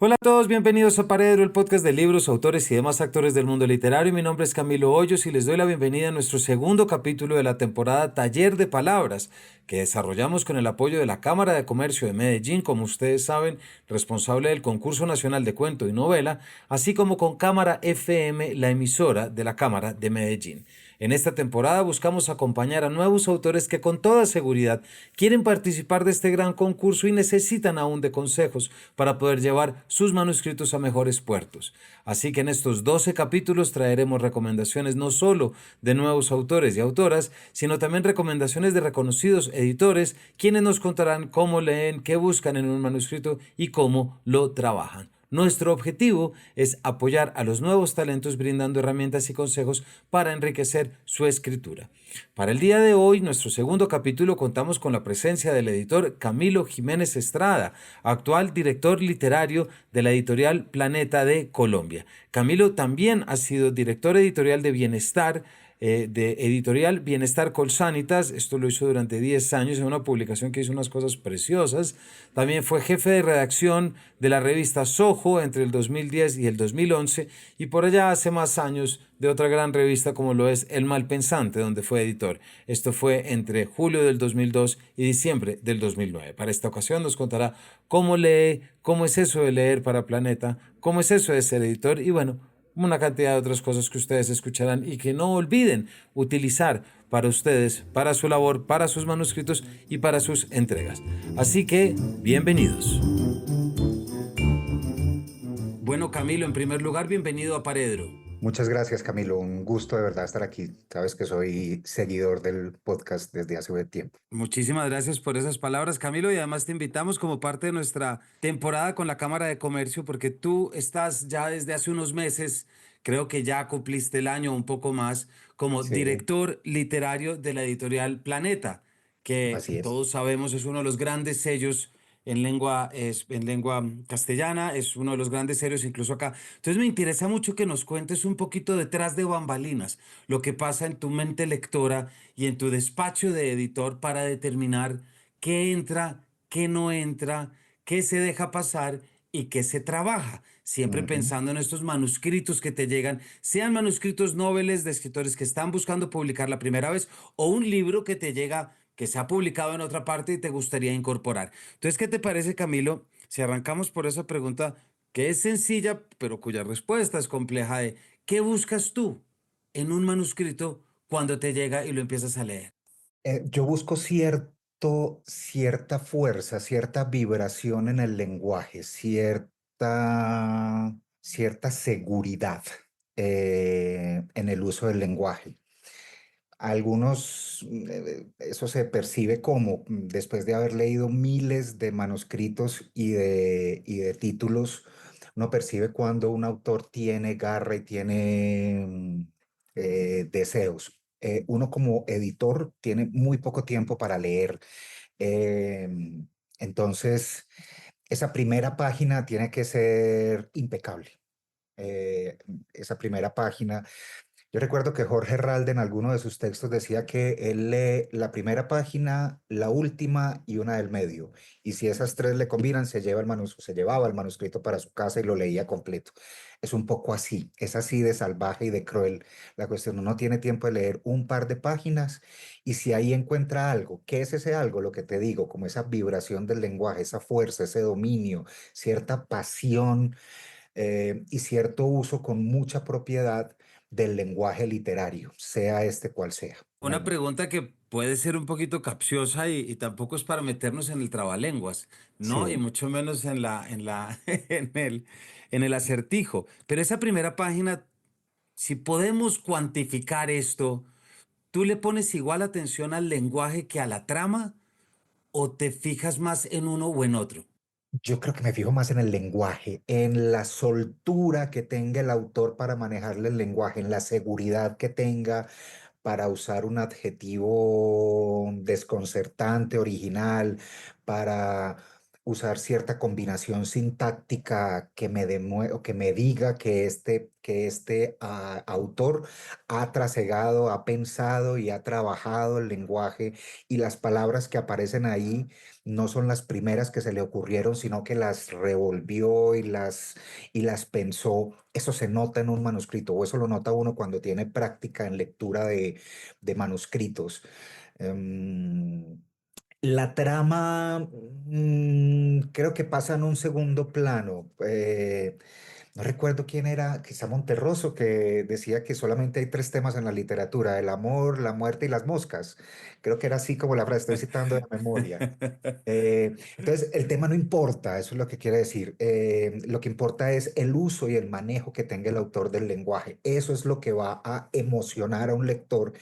Hola a todos, bienvenidos a Paredro, el podcast de libros, autores y demás actores del mundo literario. Mi nombre es Camilo Hoyos y les doy la bienvenida a nuestro segundo capítulo de la temporada Taller de Palabras, que desarrollamos con el apoyo de la Cámara de Comercio de Medellín, como ustedes saben, responsable del Concurso Nacional de Cuento y Novela, así como con Cámara FM, la emisora de la Cámara de Medellín. En esta temporada buscamos acompañar a nuevos autores que con toda seguridad quieren participar de este gran concurso y necesitan aún de consejos para poder llevar sus manuscritos a mejores puertos. Así que en estos 12 capítulos traeremos recomendaciones no solo de nuevos autores y autoras, sino también recomendaciones de reconocidos editores, quienes nos contarán cómo leen, qué buscan en un manuscrito y cómo lo trabajan. Nuestro objetivo es apoyar a los nuevos talentos brindando herramientas y consejos para enriquecer su escritura. Para el día de hoy, nuestro segundo capítulo, contamos con la presencia del editor Camilo Jiménez Estrada, actual director literario de la editorial Planeta de Colombia. Camilo también ha sido director editorial de Bienestar, de editorial Bienestar Colsanitas. Esto lo hizo durante 10 años en una publicación que hizo unas cosas preciosas. También fue jefe de redacción de la revista Soho entre el 2010 y el 2011 y por allá hace más años de otra gran revista como lo es El Malpensante, donde fue editor. Esto fue entre julio del 2002 y diciembre del 2009. Para esta ocasión nos contará cómo lee, cómo es eso de leer para Planeta, cómo es eso de ser editor y bueno, una cantidad de otras cosas que ustedes escucharán y que no olviden utilizar para ustedes, para su labor, para sus manuscritos y para sus entregas. Así que, bienvenidos. Bueno, Camilo, en primer lugar, bienvenido a Paredro. Muchas gracias, Camilo. Un gusto de verdad estar aquí. Sabes que soy seguidor del podcast desde hace buen tiempo. Muchísimas gracias por esas palabras, Camilo, y además te invitamos como parte de nuestra temporada con la Cámara de Comercio, porque tú estás ya desde hace unos meses, creo que ya cumpliste el año un poco más, como Sí, director literario de la editorial Planeta, que así es. todos sabemos es uno de los grandes sellos en lengua castellana, es uno de los grandes sellos incluso acá. Entonces me interesa mucho que nos cuentes un poquito detrás de bambalinas, lo que pasa en tu mente lectora y en tu despacho de editor para determinar qué entra, qué no entra, qué se deja pasar y qué se trabaja. Siempre Ujú. pensando en estos manuscritos que te llegan, sean manuscritos noveles de escritores que están buscando publicar la primera vez o un libro que te llega que se ha publicado en otra parte y te gustaría incorporar. Entonces, ¿qué te parece, Camilo, si arrancamos por esa pregunta que es sencilla, pero cuya respuesta es compleja de ¿qué buscas tú en un manuscrito cuando te llega y lo empiezas a leer? Yo busco cierta fuerza, cierta vibración en el lenguaje, cierta seguridad en el uso del lenguaje. Eso se percibe como, después de haber leído miles de manuscritos y de títulos, uno percibe cuando un autor tiene garra y tiene deseos. Uno como editor tiene muy poco tiempo para leer. eh, entonces, esa primera página tiene que ser impecable. Eh, esa primera página yo recuerdo que Jorge Herralde en alguno de sus textos decía que él lee la primera página, la última y una del medio. Y si esas tres le combinan, se llevaba el manuscrito para su casa y lo leía completo. Es un poco así, es así de salvaje y de cruel la cuestión. Uno tiene tiempo de leer un par de páginas y si ahí encuentra algo, ¿qué es ese algo? Lo que te digo, como esa vibración del lenguaje, esa fuerza, ese dominio, cierta pasión y cierto uso con mucha propiedad del lenguaje literario, sea este cual sea. Una pregunta que puede ser un poquito capciosa y tampoco es para meternos en el trabalenguas, ¿no? Y Sí. mucho menos en el acertijo. Pero esa primera página, si podemos cuantificar esto, ¿tú le pones igual atención al lenguaje que a la trama o te fijas más en uno o en otro? Yo creo que me fijo más en el lenguaje, en la soltura que tenga el autor para manejarle el lenguaje, en la seguridad que tenga para usar un adjetivo desconcertante, original, para usar cierta combinación sintáctica que o que me diga que este autor ha trasegado, ha pensado y ha trabajado el lenguaje y las palabras que aparecen ahí no son las primeras que se le ocurrieron, sino que las revolvió y las pensó. Eso se nota en un manuscrito, o eso lo nota uno cuando tiene práctica en lectura de manuscritos. Em, la trama creo que pasa en un segundo plano. No recuerdo quién era, quizá Monterroso, que decía que solamente hay tres temas en la literatura: el amor, la muerte y las moscas. Creo que era así como la frase, estoy citando de memoria. Entonces, el tema no importa, eso es lo que quiere decir. Lo que importa es el uso y el manejo que tenga el autor del lenguaje. Eso es lo que va a emocionar a un lector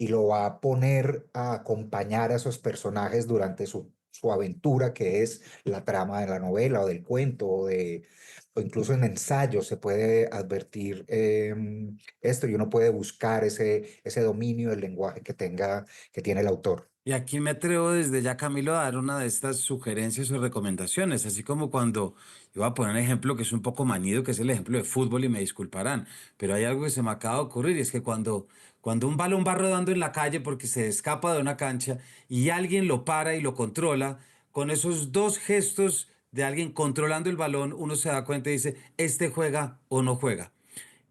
y lo va a poner a acompañar a esos personajes durante su aventura, que es la trama de la novela o del cuento o incluso en ensayos se puede advertir esto y uno puede buscar ese dominio del lenguaje que tiene el autor. Y aquí me atrevo desde ya, Camilo, a dar una de estas sugerencias o recomendaciones, así como cuando, yo voy a poner un ejemplo que es un poco manido, que es el ejemplo de fútbol y me disculparán, pero hay algo que se me acaba de ocurrir y es que cuando un balón va rodando en la calle porque se escapa de una cancha y alguien lo para y lo controla, con esos dos gestos de alguien controlando el balón, uno se da cuenta y dice, este juega o no juega.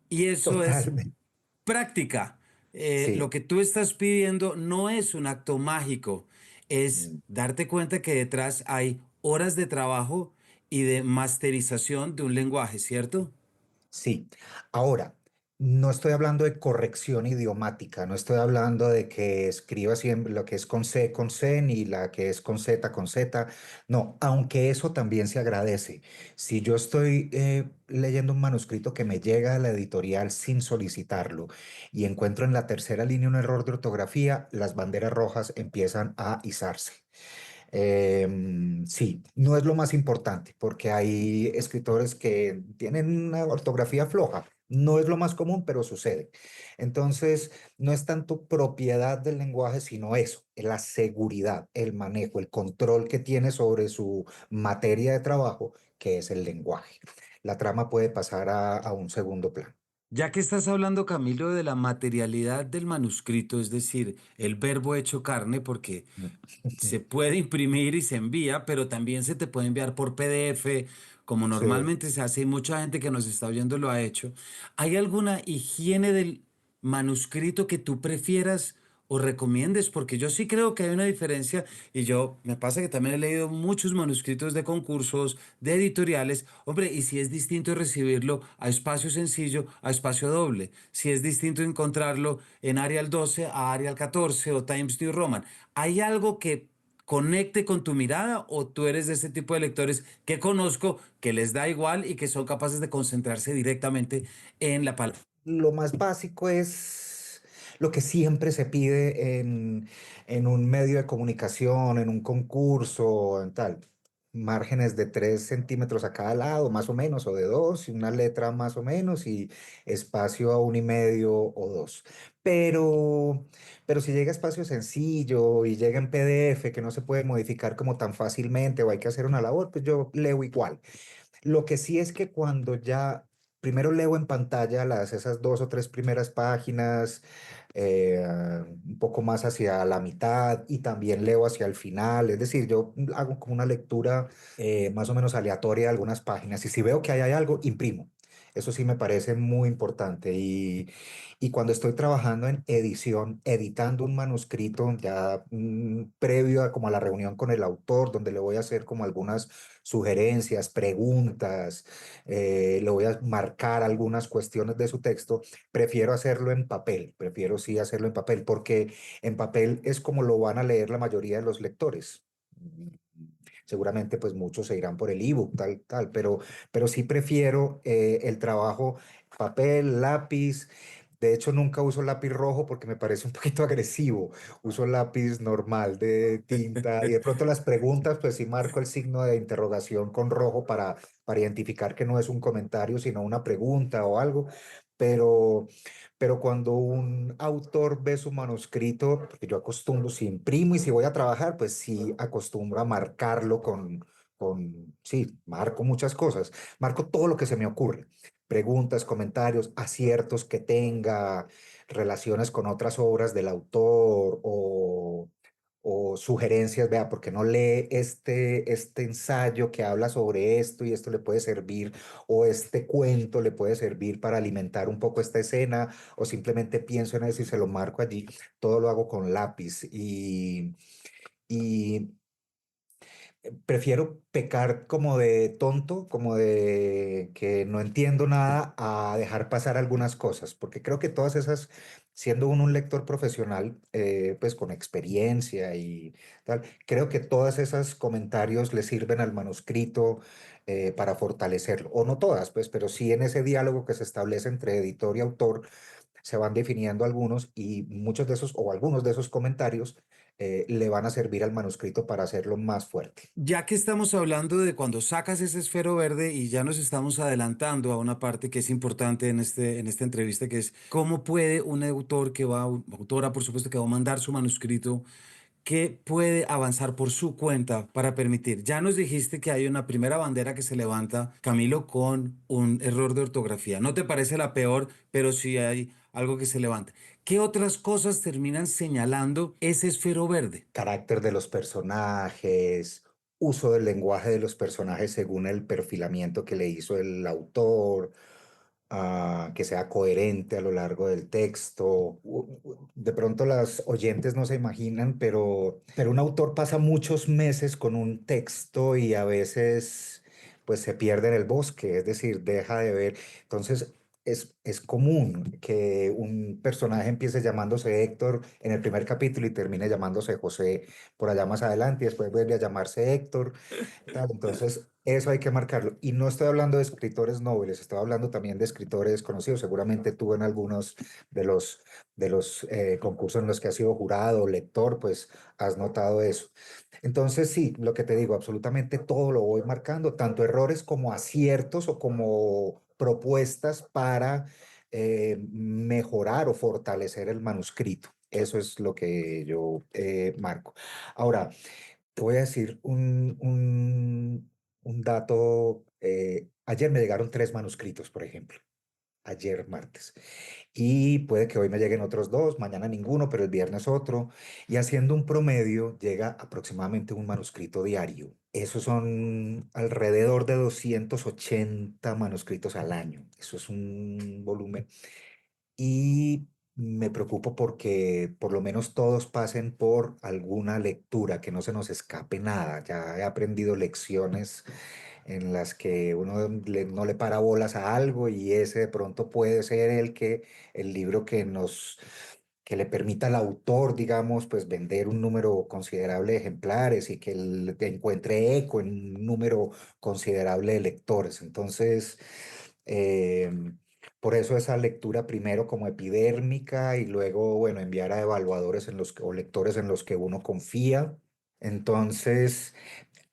Y eso es Totalmente. práctica. Lo Sí. que tú estás pidiendo no es un acto mágico, es Mm. darte cuenta que detrás hay horas de trabajo y de masterización de un lenguaje, ¿cierto? Sí. Ahora, no estoy hablando de corrección idiomática, no estoy hablando de que escriba siempre lo que es con C, ni la que es con Z con Z. No, aunque eso también se agradece. Si yo estoy leyendo un manuscrito que me llega a la editorial sin solicitarlo y encuentro en la tercera línea un error de ortografía, las banderas rojas empiezan a izarse. Sí, no es lo más importante porque hay escritores que tienen una ortografía floja. No es lo más común, pero sucede. Entonces, no es tanto propiedad del lenguaje, sino eso, la seguridad, el manejo, el control que tiene sobre su materia de trabajo, que es el lenguaje. La trama puede pasar a un segundo plano. Ya que estás hablando, Camilo, de la materialidad del manuscrito, es decir, el verbo hecho carne, porque se puede imprimir y se envía, pero también se te puede enviar por PDF, como Sí. normalmente se hace y mucha gente que nos está oyendo lo ha hecho. ¿Hay alguna higiene del manuscrito que tú prefieras o recomiendes? Porque yo sí creo que hay una diferencia y yo me pasa que también he leído muchos manuscritos de concursos, de editoriales, hombre, y si es distinto recibirlo a espacio sencillo, a espacio doble, si es distinto encontrarlo en Arial 12 a Arial 14 o Times New Roman. ¿Hay algo que conecte con tu mirada o tú eres de ese tipo de lectores que conozco que les da igual y que son capaces de concentrarse directamente en la palabra? Lo más básico es lo que siempre se pide en un medio de comunicación, en un concurso, en tal. Márgenes de 3 centímetros a cada lado, más o menos, o de dos, y una letra más o menos, y espacio a 1,5 o 2. Pero, pero si llega espacio sencillo y llega en PDF que no se puede modificar como tan fácilmente o hay que hacer una labor, pues yo leo igual. Lo que sí es que cuando ya primero leo en pantalla esas 2 o 3 primeras páginas, un poco más hacia la mitad y también leo hacia el final, es decir, yo hago como una lectura más o menos aleatoria de algunas páginas y si veo que ahí hay algo, imprimo. Eso sí me parece muy importante y cuando estoy trabajando en edición, editando un manuscrito ya previo a como a la reunión con el autor, donde le voy a hacer como algunas sugerencias, preguntas, le voy a marcar algunas cuestiones de su texto, prefiero hacerlo en papel, prefiero sí hacerlo en papel, porque en papel es como lo van a leer la mayoría de los lectores. Seguramente pues muchos se irán por el ebook, tal, tal, pero sí prefiero el trabajo papel, lápiz. De hecho, nunca uso lápiz rojo porque me parece un poquito agresivo. Uso lápiz normal de tinta y de pronto las preguntas, pues sí marco el signo de interrogación con rojo para identificar que no es un comentario, sino una pregunta o algo. Pero, pero cuando un autor ve su manuscrito, porque yo acostumbro, si imprimo y si voy a trabajar, pues sí acostumbro a marcarlo sí, marco muchas cosas, marco todo lo que se me ocurre, preguntas, comentarios, aciertos que tenga, relaciones con otras obras del autor o sugerencias, vea, porque no lee este ensayo que habla sobre esto y esto le puede servir, o este cuento le puede servir para alimentar un poco esta escena, o simplemente pienso en eso y se lo marco allí. Todo lo hago con lápiz y prefiero pecar como de tonto, como de que no entiendo nada, a dejar pasar algunas cosas, porque creo que todas esas, siendo uno un lector profesional, pues con experiencia y tal, creo que todas esas comentarios le sirven al manuscrito para fortalecerlo, o no todas, pues, pero sí en ese diálogo que se establece entre editor y autor se van definiendo algunos y muchos de esos o algunos de esos comentarios le van a servir al manuscrito para hacerlo más fuerte. Ya que estamos hablando de cuando sacas ese esfero verde y ya nos estamos adelantando a una parte que es importante en esta entrevista, que es cómo puede un autor autora por supuesto, que va a mandar su manuscrito, que puede avanzar por su cuenta para permitir. Ya nos dijiste que hay una primera bandera que se levanta, Camilo, con un error de ortografía. No te parece la peor, pero sí hay algo que se levanta. ¿Qué otras cosas terminan señalando ese esfero verde? Carácter de los personajes, uso del lenguaje de los personajes según el perfilamiento que le hizo el autor, que sea coherente a lo largo del texto. De pronto las oyentes no se imaginan, pero un autor pasa muchos meses con un texto y a veces pues se pierde en el bosque, es decir, deja de ver. Entonces es común que un personaje empiece llamándose Héctor en el primer capítulo y termine llamándose José por allá más adelante y después vuelve a llamarse Héctor. Tal, entonces, eso hay que marcarlo. Y no estoy hablando de escritores nobles, estoy hablando también de escritores conocidos. Seguramente tú en algunos de los concursos en los que has sido jurado o lector, pues has notado eso. Entonces, sí, lo que te digo, absolutamente todo lo voy marcando, tanto errores como aciertos o como propuestas para mejorar o fortalecer el manuscrito. Eso es lo que yo marco. Ahora, te voy a decir un dato. Ayer me llegaron 3 manuscritos, por ejemplo. Ayer martes. Y puede que hoy me lleguen otros 2, mañana ninguno, pero el viernes otro. Y haciendo un promedio, llega aproximadamente un manuscrito diario. Esos son alrededor de 280 manuscritos al año. Eso es un volumen y me preocupo porque por lo menos todos pasen por alguna lectura, que no se nos escape nada. Ya he aprendido lecciones en las que uno no le para bolas a algo y ese de pronto puede ser el libro que le permita al autor, digamos, pues vender un número considerable de ejemplares y que él encuentre eco en un número considerable de lectores. Entonces, eh, por eso esa lectura primero como epidérmica y luego, bueno, enviar a evaluadores o lectores en los que uno confía. Entonces,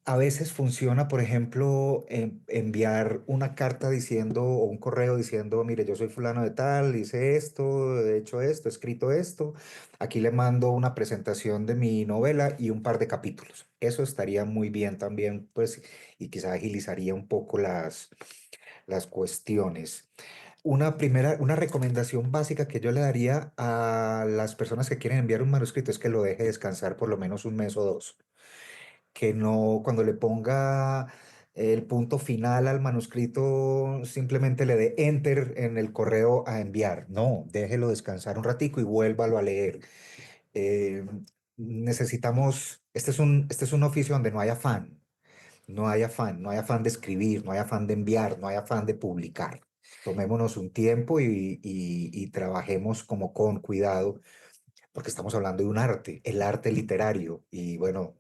a veces funciona, por ejemplo, enviar una carta diciendo o un correo diciendo, mire, yo soy fulano de tal, hice esto, he hecho esto, he escrito esto. Aquí le mando una presentación de mi novela y un par de capítulos. Eso estaría muy bien también, pues, y quizá agilizaría un poco las cuestiones. Una recomendación básica que yo le daría a las personas que quieren enviar un manuscrito es que lo deje descansar por lo menos un mes o dos, que no, cuando le ponga el punto final al manuscrito, simplemente le dé enter en el correo a enviar. No, déjelo descansar un ratico y vuélvalo a leer. Eh, este es un oficio donde no hay afán, no hay afán de escribir, no hay afán de enviar, no hay afán de publicar. Tomémonos un tiempo y trabajemos como con cuidado porque estamos hablando de un arte, el arte literario, y bueno,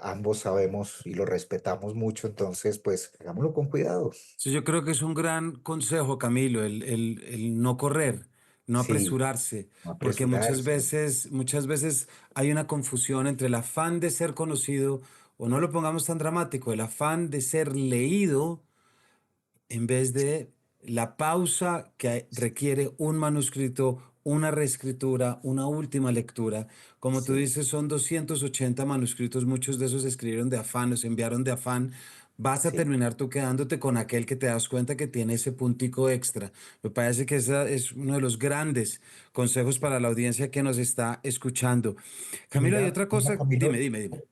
ambos sabemos y lo respetamos mucho, entonces pues hagámoslo con cuidado. Sí, yo creo que es un gran consejo, Camilo, el no correr, no Sí, apresurarse, no porque apresurarse. muchas veces hay una confusión entre el afán de ser conocido, o no lo pongamos tan dramático, el afán de ser leído en vez de la pausa que requiere un manuscrito, una reescritura, una última lectura. Como tú Sí, dices, son 280 manuscritos, muchos de esos se escribieron de afán, los enviaron de afán, vas a sí. terminar tú quedándote con aquel que te das cuenta que tiene ese puntico extra. Me parece que ese es uno de los grandes consejos para la audiencia que nos está escuchando. Y Camilo, hay mira, otra mira, cosa, dime, Camilo, dime, dime.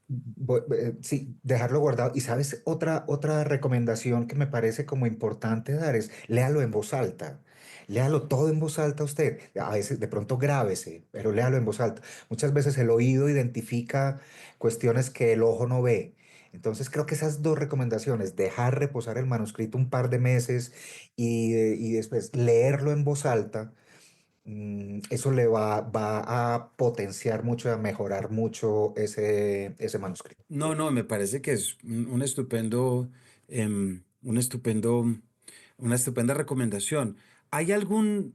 sí, dejarlo guardado. Y sabes, otra recomendación que me parece como importante dar es léalo en voz alta. Léalo todo en voz alta usted. A veces de pronto grábese, pero léalo en voz alta. Muchas veces el oído identifica cuestiones que el ojo no ve. Entonces creo que esas dos recomendaciones, dejar reposar el manuscrito un par de meses y después leerlo en voz alta, eso le va a potenciar mucho, a mejorar mucho ese manuscrito. No, no, me parece que es un estupendo, un estupendo, una estupenda recomendación. Hay algún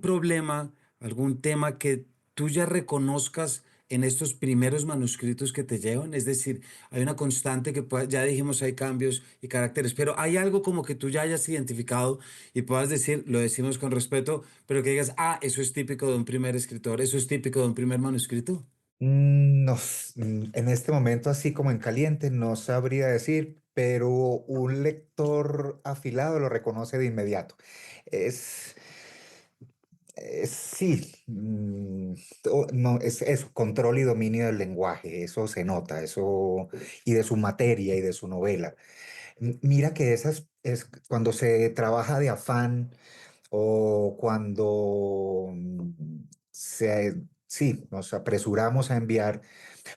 problema, algún tema que tú ya reconozcas en estos primeros manuscritos que te llevan? Es decir, hay una constante que ya dijimos, hay cambios y caracteres, pero hay algo como que tú ya hayas identificado y puedas decir, lo decimos con respeto, pero que digas, ah, eso es típico de un primer escritor, eso es típico de un primer manuscrito. No, en este momento, así como en caliente, no sabría decir, pero un lector afilado lo reconoce de inmediato. Es, sí, no, es eso, control y dominio del lenguaje, eso se nota, eso, y de su materia y de su novela. Mira que esas es cuando se trabaja de afán o cuando sí, nos apresuramos a enviar.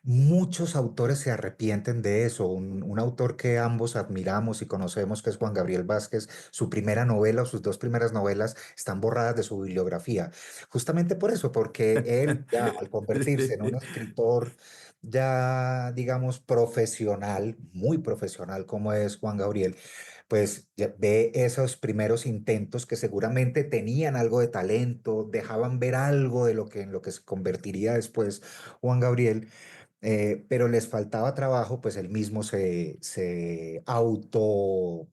Muchos autores se arrepienten de eso. Un autor que ambos admiramos y conocemos, que es Juan Gabriel Vázquez, su primera novela o sus dos primeras novelas están borradas de su bibliografía. Justamente por eso, porque él ya al convertirse en un escritor ya, digamos, profesional, muy profesional como es Juan Gabriel, pues ya ve esos primeros intentos que seguramente tenían algo de talento, dejaban ver algo de lo que en lo que se convertiría después Juan Gabriel, pero les faltaba trabajo, pues él mismo se auto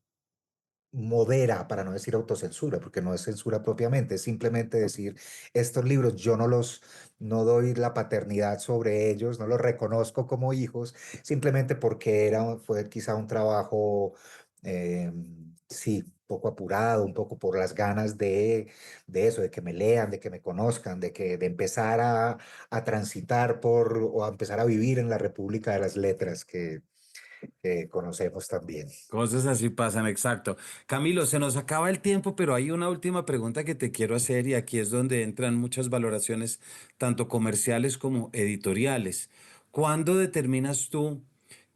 modera, para no decir autocensura, porque no es censura propiamente, es simplemente decir, estos libros yo no doy la paternidad sobre ellos, no los reconozco como hijos, simplemente porque fue quizá un trabajo, eh, sí, un poco apurado, un poco por las ganas de eso, de que me lean, de que me conozcan, de empezar a transitar o a empezar a vivir en la República de las Letras que conocemos también. Cosas así pasan, exacto. Camilo, se nos acaba el tiempo, pero hay una última pregunta que te quiero hacer y aquí es donde entran muchas valoraciones, tanto comerciales como editoriales. ¿Cuándo determinas tú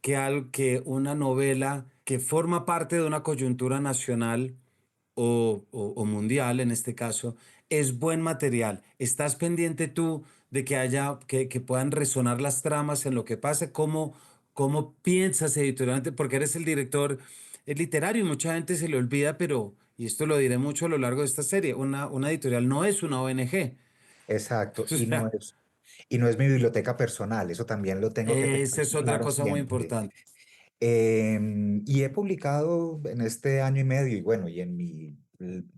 que una novela que forma parte de una coyuntura nacional o mundial en este caso, es buen material? ¿Estás pendiente tú de que que puedan resonar las tramas en lo que pase? ¿Cómo piensas editorialmente? Porque eres el director literario y mucha gente se le olvida, pero, y esto lo diré mucho a lo largo de esta serie, una editorial no es una ONG. Exacto, O sea, y no es mi biblioteca personal, eso también lo tengo que tener esa es muy otra claro cosa muy siempre. importante. Y he publicado en este año y medio, y bueno, y en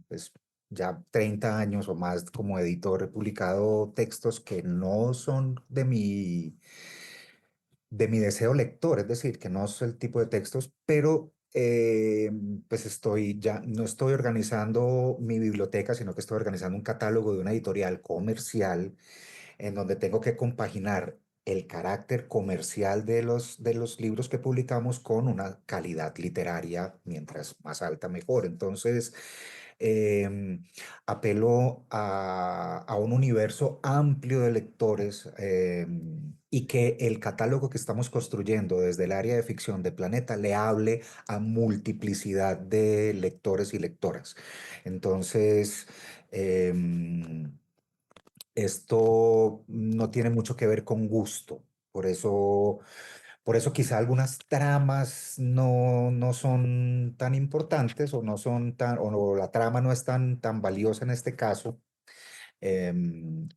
pues, ya 30 años o más como editor, he publicado textos que no son de mi deseo lector, es decir, que no es el tipo de textos, pero pues no estoy organizando mi biblioteca, sino que estoy organizando un catálogo de una editorial comercial en donde tengo que compaginar el carácter comercial de los libros que publicamos con una calidad literaria, mientras más alta, mejor. Entonces, apelo a un universo amplio de lectores, y que el catálogo que estamos construyendo desde el área de ficción de Planeta le hable a multiplicidad de lectores y lectoras. Entonces, em, esto no tiene mucho que ver con gusto. Por eso quizá algunas tramas no son tan importantes o no son tan, o la trama no es tan valiosa en este caso,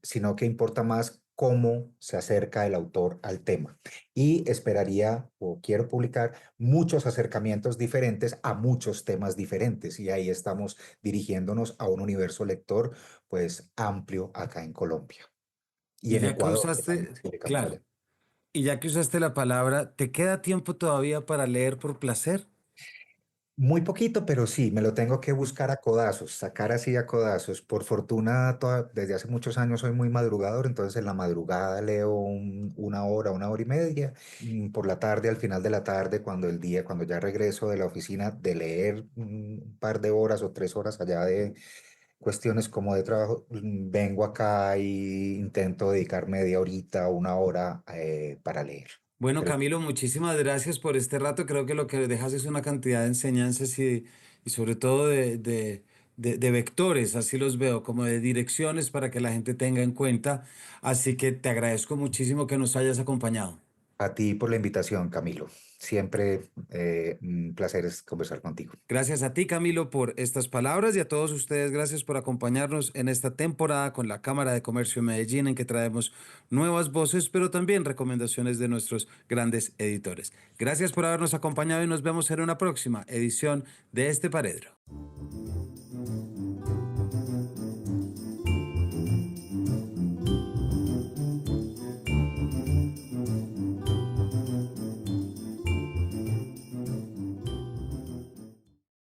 sino que importa más cómo se acerca el autor al tema. Y esperaría o quiero publicar muchos acercamientos diferentes a muchos temas diferentes. Y ahí estamos dirigiéndonos a un universo lector pues amplio acá en Colombia y Y en ya que Ecuador, que también usaste, publicamos claro, allá. y ya que usaste la palabra, ¿te queda tiempo todavía para leer por placer? Muy poquito, pero sí, me lo tengo que buscar a codazos, sacar así a codazos. Por fortuna, desde hace muchos años soy muy madrugador, entonces en la madrugada leo una hora y media. Por la tarde, al final de la tarde, cuando ya regreso de la oficina, de leer un par de horas o 3 horas allá de cuestiones como de trabajo, vengo acá y intento dedicar media horita o una hora para leer. Bueno, Pero Camilo, muchísimas gracias por este rato. Creo que lo que dejas es una cantidad de enseñanzas y sobre todo de vectores, así los veo, como de direcciones para que la gente tenga en cuenta. Así que te agradezco muchísimo que nos hayas acompañado. a ti por la invitación, Camilo. Siempre un placer es conversar contigo. Gracias a ti, Camilo, por estas palabras y a todos ustedes, gracias por acompañarnos en esta temporada con la Cámara de Comercio de Medellín, en que traemos nuevas voces, pero también recomendaciones de nuestros grandes editores. Gracias por habernos acompañado y nos vemos en una próxima edición de este Paredro.